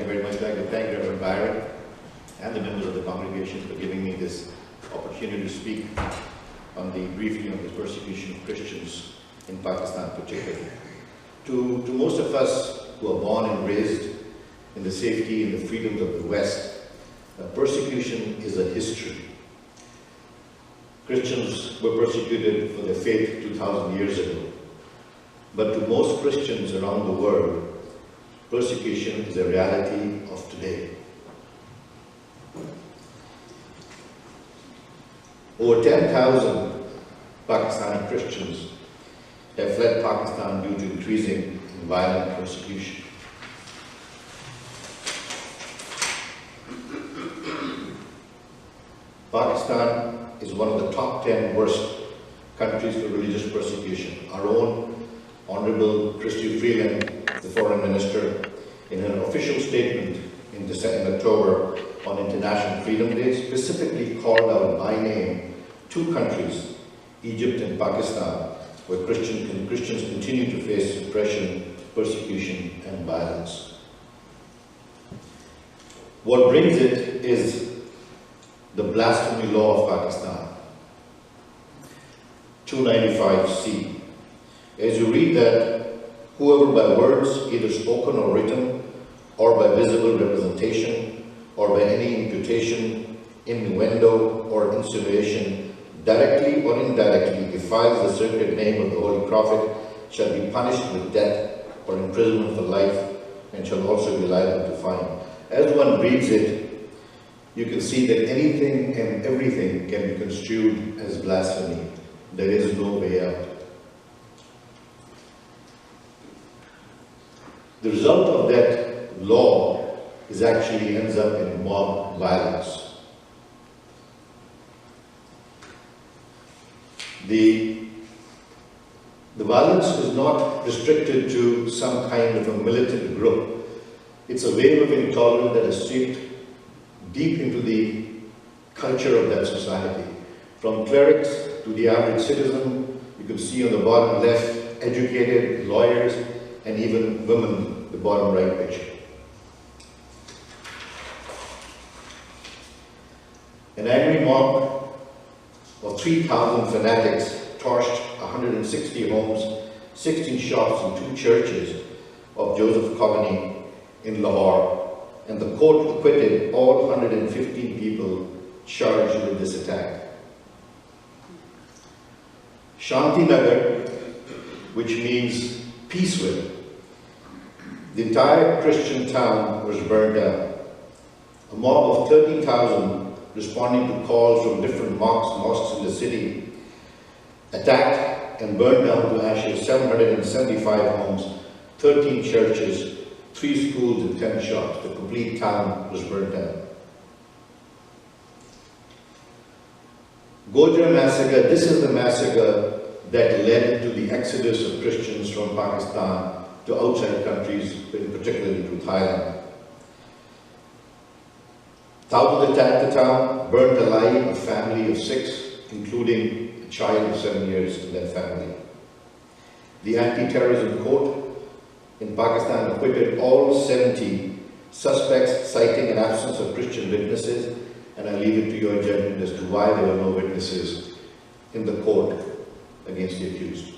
very much like to thank Reverend Byron and the members of the congregation for giving me this opportunity to speak briefly on the persecution of Christians in Pakistan particularly. To most of us who are born and raised in the safety and the freedoms of the West, persecution is a history. Christians were persecuted for their faith 2,000 years ago. But to most Christians around the world, persecution is a reality of today. Over 10,000 Pakistani Christians have fled Pakistan due to increasing and violent persecution. Pakistan is one of the top 10 worst countries for religious persecution. Our own Honorable Christy Freeland, the Foreign Minister, in an official statement in October on International Freedom Day, specifically called out by name two countries, Egypt and Pakistan, where Christians continue to face suppression, persecution, and violence. What brings it is the blasphemy law of Pakistan, 295C. As you read that, whoever by words, either spoken or written, or by visible representation, or by any imputation, innuendo, or insinuation, directly or indirectly defiles the sacred name of the Holy Prophet, shall be punished with death or imprisonment for life, and shall also be liable to fine. As one reads it, you can see that anything and everything can be construed as blasphemy. There is no way out. The result of that law is actually ends up in mob violence. The violence is not restricted to some kind of a militant group. It's a wave of intolerance that has seeped deep into the culture of that society. From clerics to the average citizen, you can see on the bottom left, educated, lawyers, and even women, the bottom right picture. An angry mob of 3,000 fanatics torched 160 homes, 16 shops and 2 churches of Joseph Coveney in Lahore, and the court acquitted all 115 people charged with this attack. Shantinagar, which means peace with, the entire Christian town was burned down. A mob of 13,000 responding to calls from different mosques in the city attacked and burned down to ashes 775 homes, 13 churches, 3 schools and 10 shops. The complete town was burned down. Gojra massacre, this is the massacre that led to the exodus of Christians from Pakistan to outside countries, particularly to Thailand. Thousands attacked the town, burnt alive a family of 6, including a child of 7 years in that family. The anti-terrorism court in Pakistan acquitted all 70 suspects, citing an absence of Christian witnesses, and I leave it to your judgment as to why there were no witnesses in the court against the accused.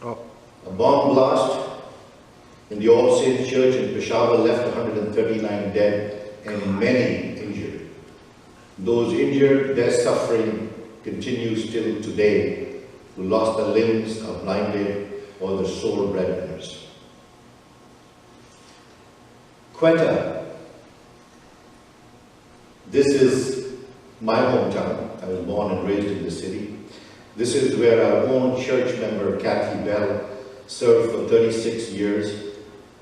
A bomb blast in the All Saints Church in Peshawar left 139 dead and many injured. Those injured, their suffering continues still today, who lost their limbs, are blinded, or their sole breadwinners. Quetta. This is my hometown. I was born and raised in the city. This is where our own church member, Kathy Bell, served for 36 years,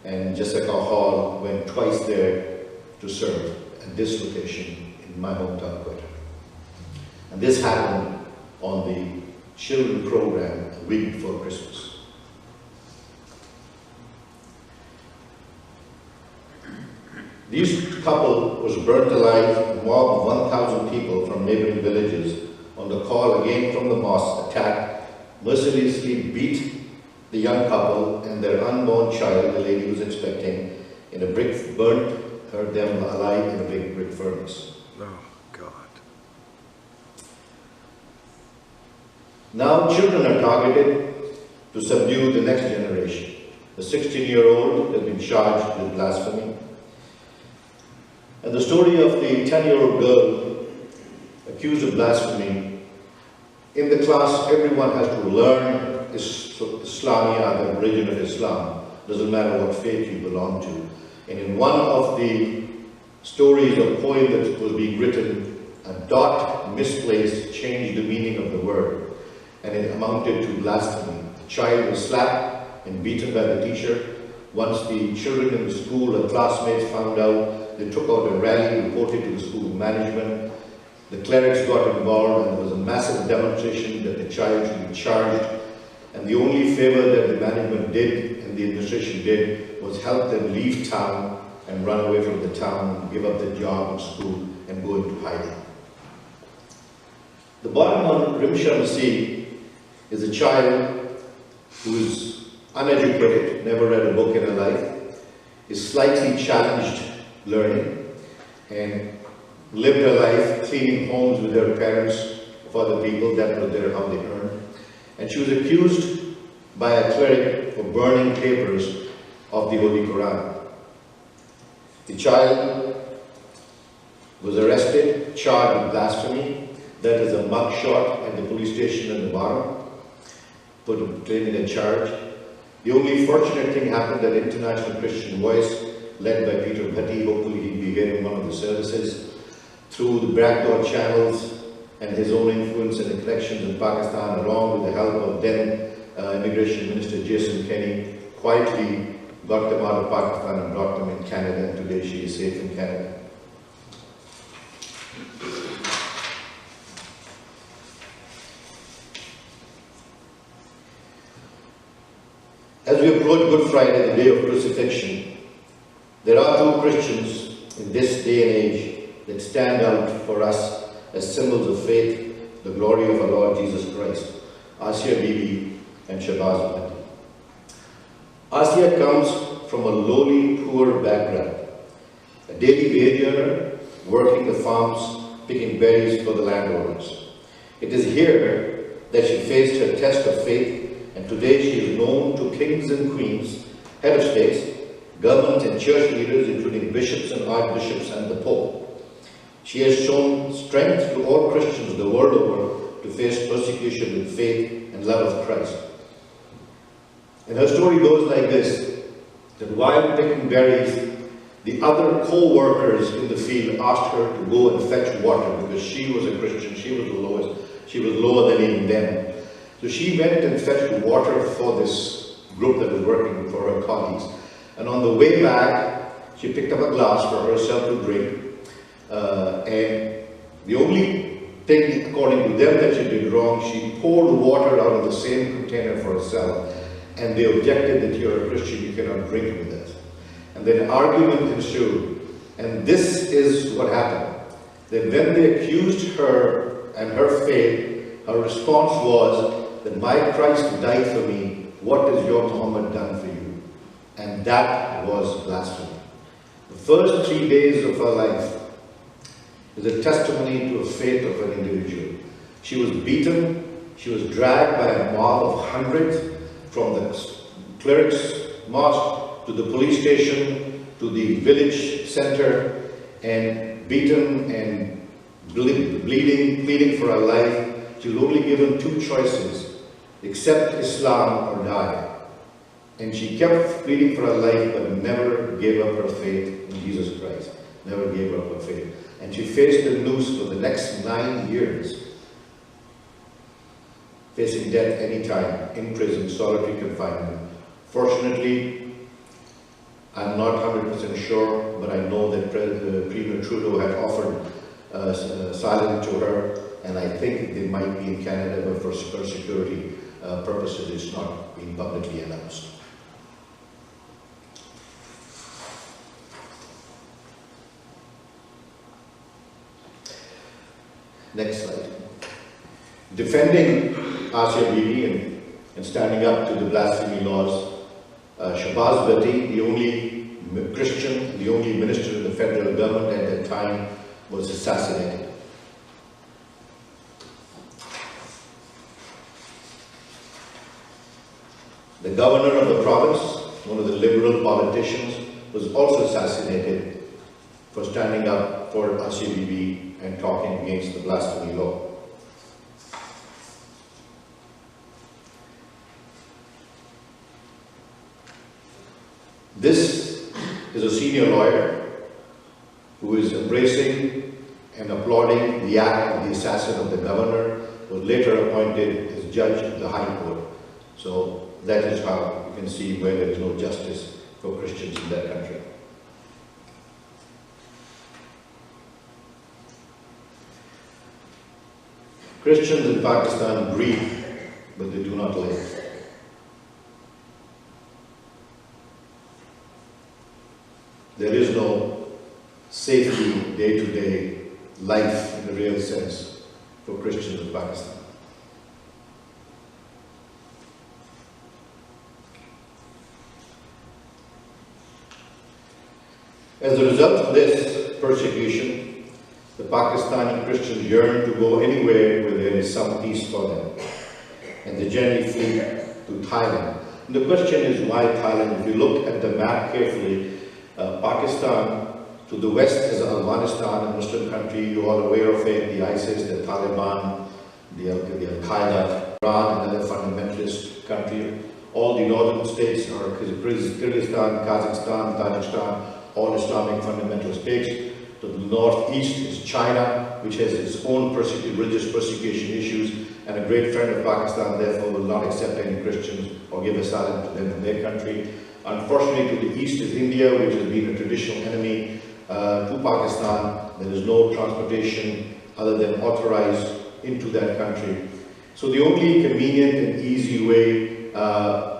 and Jessica Hall went twice there to serve at this location in my hometown, Quetta. And this happened on the children program a week before Christmas. This couple was burnt alive, a mob of 1,000 people from neighboring villages on the call again from the mosque attacked, mercilessly beat the young couple and their unborn child, the lady was expecting, in a brick, burnt them alive in a big brick furnace. Oh, God. Now children are targeted to subdue the next generation. The 16-year-old has been charged with blasphemy. And the story of the 10-year-old girl accused of blasphemy, in the class everyone has to learn Islamia, the religion of Islam. Doesn't matter what faith you belong to. And in one of the stories or poem that was being written, a dot misplaced changed the meaning of the word, and it amounted to blasphemy. The child was slapped and beaten by the teacher. Once the children in the school and classmates found out, they took out a rally, reported to the school management. The clerics got involved, and there was a massive demonstration that the child should be charged. And the only favor that the management did and the administration did was help them leave town and run away from the town, give up their job in school, and go into hiding. The bottom on Rimsham Sea is a child who is uneducated, never read a book in her life, is slightly challenged learning, and lived her life cleaning homes with her parents for other people. That was how they earned. And she was accused by a cleric for burning papers of the Holy Quran. The child was arrested, charged with blasphemy. That is a mugshot at the police station at the bottom, put in a charge. The only fortunate thing happened that International Christian Voice, led by Peter Bhatti, hopefully he'll be getting one of the services, through the backdoor channels and his own influence and connections in Pakistan, along with the help of then Immigration Minister Jason Kenney, quietly got them out of Pakistan and brought them in Canada, and today she is safe in Canada. As we approach Good Friday, the day of crucifixion, there are two Christians in this day and age that stand out for us as symbols of faith, the glory of our Lord Jesus Christ, Asiya Bibi and Shabazz Bhatti. Asiya comes from a lowly, poor background, a daily wage earner working the farms, picking berries for the landowners. It is here that she faced her test of faith, and today she is known to kings and queens, head of states, government and church leaders, including bishops and archbishops and the Pope. She has shown strength to all Christians the world over to face persecution with faith and love of Christ. And her story goes like this, that while picking berries, the other co-workers in the field asked her to go and fetch water because she was a Christian, she was the lowest, she was lower than even them. So she went and fetched water for this group that was working for her colleagues. And on the way back, she picked up a glass for herself to drink. And the only thing, according to them, that she did wrong, she poured water out of the same container for herself. And they objected that you're a Christian, you cannot drink with it. And then an argument ensued. And this is what happened. That when they accused her and her faith, her response was that my Christ died for me, what has your Muhammad done for you? And that was blasphemy. The first 3 days of her life is a testimony to the faith of an individual. She was beaten, she was dragged by a mob of hundreds from the cleric's mosque to the police station to the village center, and beaten and bleeding, pleading for her life. She was only given two choices: accept Islam or die. And she kept pleading for her life, but never gave up her faith in Jesus Christ. Never gave up her faith. And she faced the noose for the next 9 years, facing death anytime, in prison, solitary confinement. Fortunately, I'm not 100% sure, but I know that Premier Trudeau had offered asylum to her, and I think they might be in Canada, but for security purposes, it's not being publicly announced. Next slide. Defending Asiya Bibi and standing up to the blasphemy laws. Shahbaz Bhatti, the only Christian, the only minister in the federal government at that time, was assassinated. The governor of the province, one of the liberal politicians, was also assassinated for standing up for RCBB and talking against the blasphemy law. This is a senior lawyer who is embracing and applauding the act of the assassin of the governor, was later appointed as judge of the High Court. So that is how you can see where there is no justice for Christians in that country. Christians in Pakistan breathe, but they do not live. There is no safety day-to-day life in the real sense for Christians in Pakistan. As a result of this persecution, the Pakistani Christians yearn to go anywhere where there is some peace for them, and they generally flee to Thailand. And the question is, why Thailand? If you look at the map carefully, Pakistan to the west is Afghanistan, a Muslim country. You're all aware of it, the ISIS, the Taliban, the Al-Qaeda, Iran, another fundamentalist country. All the northern states are Kyrgyzstan, Kazakhstan, Tajikistan, all Islamic fundamental states. To the northeast is China, which has its own religious persecution issues, and a great friend of Pakistan, therefore, will not accept any Christians or give asylum to them in their country. Unfortunately, to the east is India, which has been a traditional enemy to Pakistan. There is no transportation other than authorized into that country. So the only convenient and easy way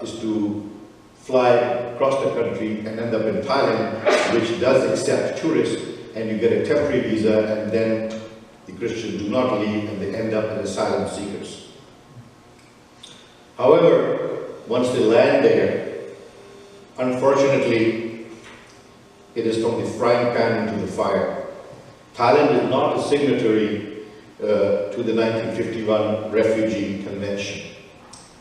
is to fly across the country and end up in Thailand, which does accept tourists, and you get a temporary visa, and then the Christians do not leave and they end up as asylum seekers. However, once they land there, unfortunately, it is from the frying pan into the fire. Thailand is not a signatory to the 1951 Refugee Convention.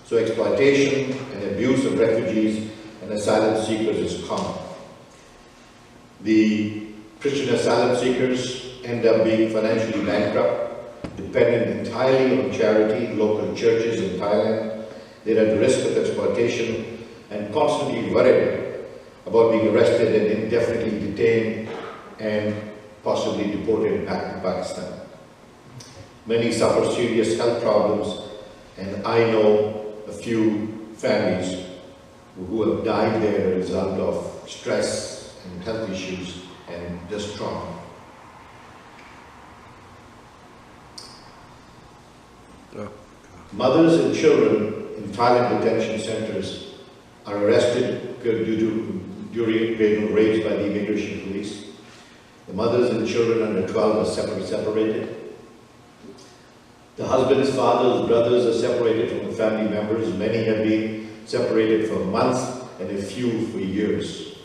So exploitation and abuse of refugees and asylum seekers is common. The Christian asylum seekers end up being financially bankrupt, dependent entirely on charity, local churches in Thailand. They're at the risk of exploitation and constantly worried about being arrested and indefinitely detained and possibly deported back to Pakistan. Many suffer serious health problems, and I know a few families who have died there as a result of stress and health issues and just trauma. Mothers and children in Thailand detention centers are arrested during raids by the immigration police. The mothers and children under 12 are separated. The husbands, fathers, brothers are separated from the family members. Many have been separated for months and a few for years.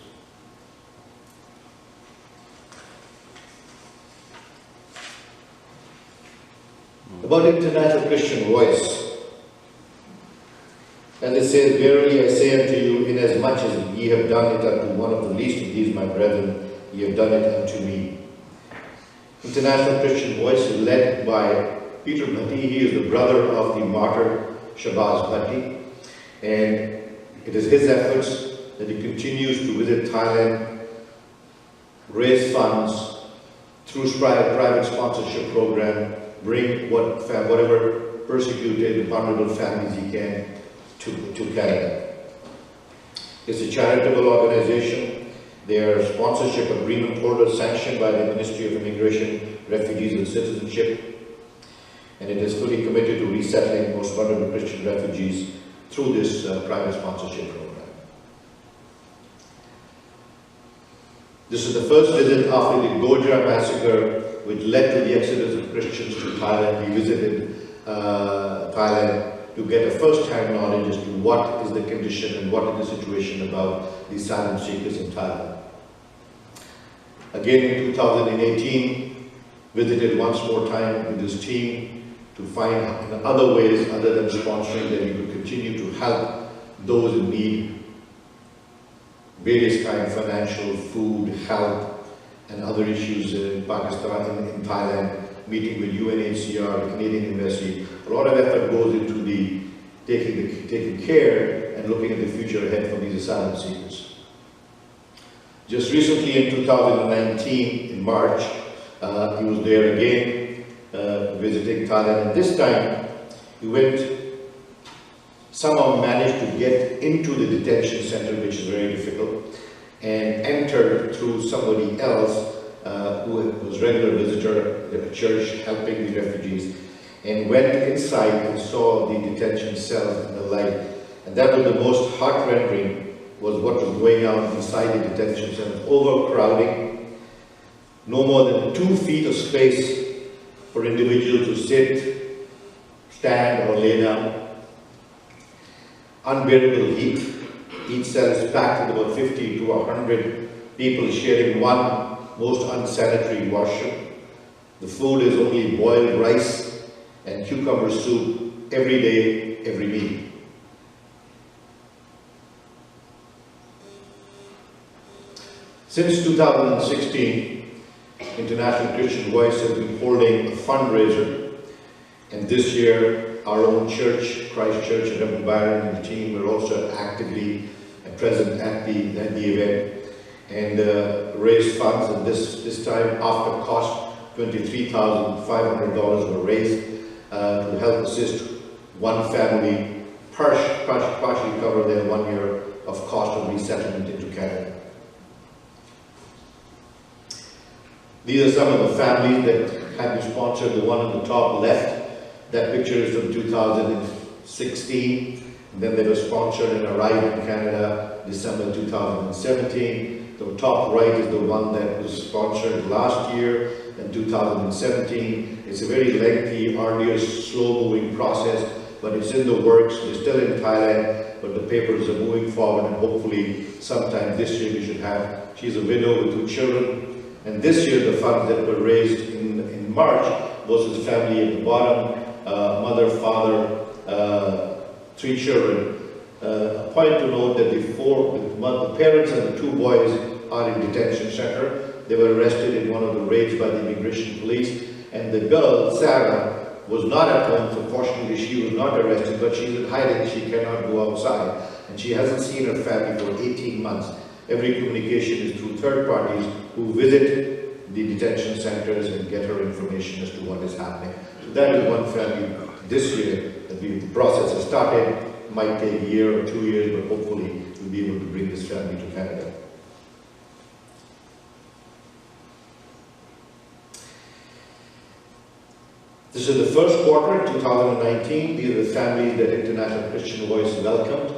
About International Christian Voice. And it says, verily I say unto you, inasmuch as ye have done it unto one of the least of these my brethren, ye have done it unto me. International Christian Voice is led by Peter Bhatti. He is the brother of the martyr Shahbaz Bhatti. And it is his efforts that he continues to visit Thailand, raise funds through private sponsorship program, bring whatever persecuted and vulnerable families he can to Canada. It's a charitable organization. They are sponsorship agreement holders sanctioned by the Ministry of Immigration, Refugees and Citizenship, and it is fully committed to resettling most vulnerable Christian refugees through this private sponsorship program. This is the first visit after the Gojra massacre, which led to the exodus of Christians to Thailand. We visited Thailand to get a first-hand knowledge as to what is the condition and what is the situation about the asylum seekers in Thailand. Again in 2018, visited once more time with his team to find in other ways other than sponsoring that we could continue to help those in need, various kinds of financial, food, health, and other issues in Pakistan, in Thailand, meeting with UNHCR, the Canadian Embassy. A lot of effort goes into taking care and looking at the future ahead for these asylum seekers. Just recently in 2019, in March, he was there again, visiting Thailand, and this time he somehow managed to get into the detention center, which is very difficult, and entered through somebody else who was a regular visitor at a church helping the refugees, and went inside and saw the detention cells and the light. And that was the most heart-rending, was what was going on inside the detention centers. Overcrowding, no more than 2 feet of space for individuals to sit, stand or lay down. Unbearable heat. Each cell is packed with about 50 to 100 people sharing one most unsanitary washroom. The food is only boiled rice and cucumber soup every day, every meal. Since 2016, International Christian Voice has been holding a fundraiser, and this year our own church, Christ Church at Brampton, and the team were also actively present at the event and raised funds. And this time, after cost, $23,500 were raised to help assist one family, partially cover their 1 year of cost of resettlement into Canada. These are some of the families that have been sponsored. The one on the top left, that picture is from 2016. And then they were sponsored and arrived in Canada December 2017. The top right is the one that was sponsored last year in 2017. It's a very lengthy, arduous, slow-moving process, but it's in the works. We're still in Thailand, but the papers are moving forward, and hopefully sometime this year we should have. She's a widow with 2 children. And this year, the funds that were raised in March was his family at the bottom, mother, father, 3 children. A point to note that the parents and the 2 boys are in detention center. They were arrested in one of the raids by the immigration police. And the girl, Sarah, was not at home. So fortunately, she was not arrested, but she's in hiding. She cannot go outside. And she hasn't seen her family for 18 months. Every communication is through third parties who visit the detention centers and get her information as to what is happening. So that is one family this year that the process has started. It might take a year or 2 years, but hopefully we'll be able to bring this family to Canada. This is the first quarter, 2019. These are the families that International Christian Voice welcomed.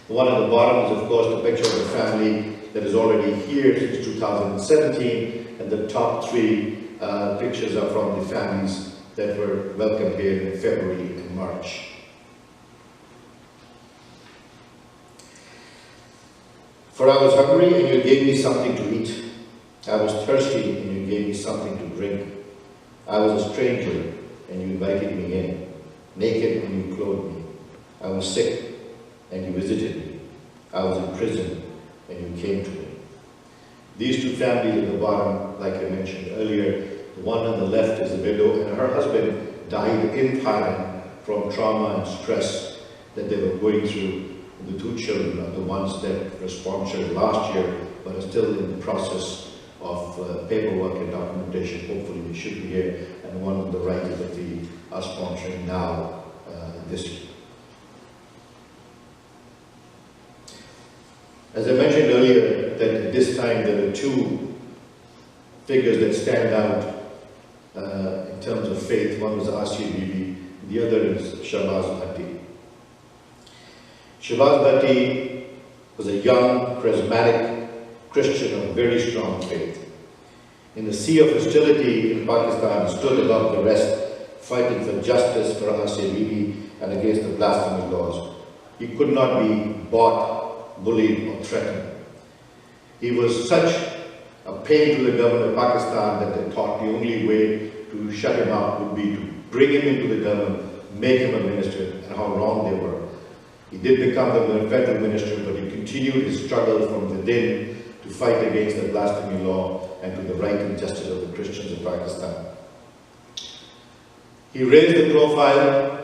The one at the bottom is, of course, the picture of the family that is already here since 2017, and the top 3 pictures are from the families that were welcomed here in February and March. For I was hungry, and you gave me something to eat. I was thirsty, and you gave me something to drink. I was a stranger, and you invited me in. Naked, and you clothed me. I was sick, and you visited me. I was in prison, and you came to me. These 2 families at the bottom, like I mentioned earlier, the one on the left is a widow, and her husband died in Thailand from trauma and stress that they were going through. The 2 children are the ones that were sponsored last year, but are still in the process of paperwork and documentation. Hopefully we should be here. And one on the right is that we are sponsoring now this year. As I mentioned earlier, that at this time there are 2 figures that stand out in terms of faith. One was Asiya Bibi, the other is Shahbaz Bhatti. Shahbaz Bhatti was a young, charismatic Christian of very strong faith. In the sea of hostility in Pakistan, stood above the rest, fighting for justice for Asiya Bibi and against the blasphemy laws. He could not be bought, bullied, or threatened. He was such a pain to the government of Pakistan that they thought the only way to shut him up would be to bring him into the government, make him a minister, and how wrong they were. He did become the federal minister, but he continued his struggle from within to fight against the blasphemy law and to the right and justice of the Christians of Pakistan. He raised the profile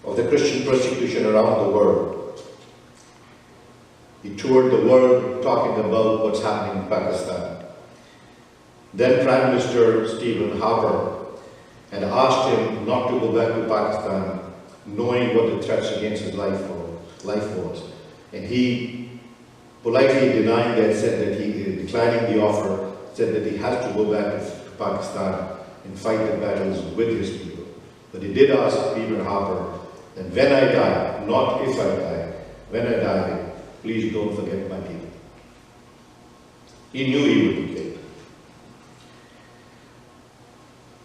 of the Christian persecution around the world. He toured the world talking about what's happening in Pakistan. Then Prime Minister Stephen Harper had asked him not to go back to Pakistan, knowing what the threats against his life was. And he politely denied that, said that he, declining the offer, said that he has to go back to Pakistan and fight the battles with his people. But he did ask Stephen Harper that when I die, not if I die, when I die, please don't forget my people. He knew he would be killed.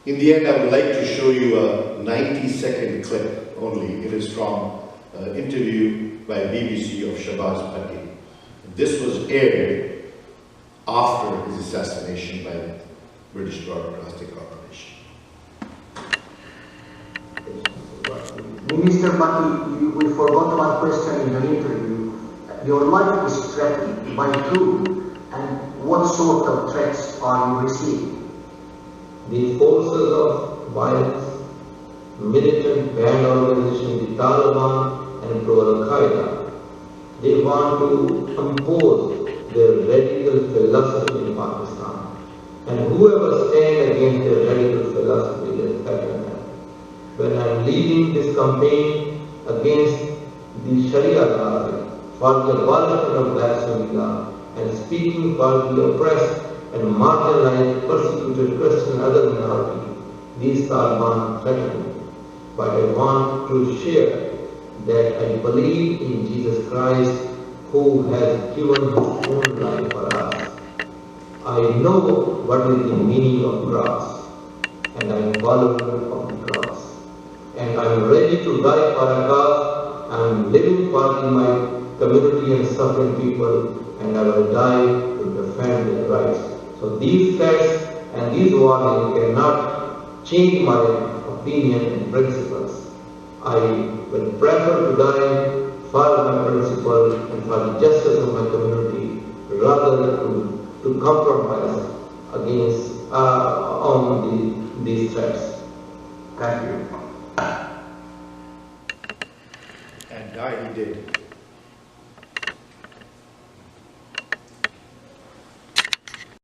In the end, I would like to show you a 90-second clip only. It is from an interview by BBC of Shahbaz Bhatti. This was aired after his assassination by the British Broadcasting Corporation. Minister Bhatti, we forgot one question in the interview. Your life is threatened by who, and what sort of threats are you receiving? The forces of violence, militant band organization, the Taliban and pro-Al-Qaeda, they want to impose their radical philosophy in Pakistan. And whoever stands against their radical philosophy, they threaten them. When I am leading this campaign against the Sharia law, for the abolishment of blasphemy law, and speaking for the oppressed and marginalized, persecuted Christian and other minorities, these Taliban threaten me. But I want to share that I believe in Jesus Christ, who has given his own life for us. I know what is the meaning of cross, and I am following of the cross. And I am ready to die for a cause. I am living for my community and suffering people, and I will die to defend their rights. So these facts and these warnings cannot change my opinion and principles. I will prefer to die for my principle and for the justice of my community rather to compromise against on these threats. Thank you.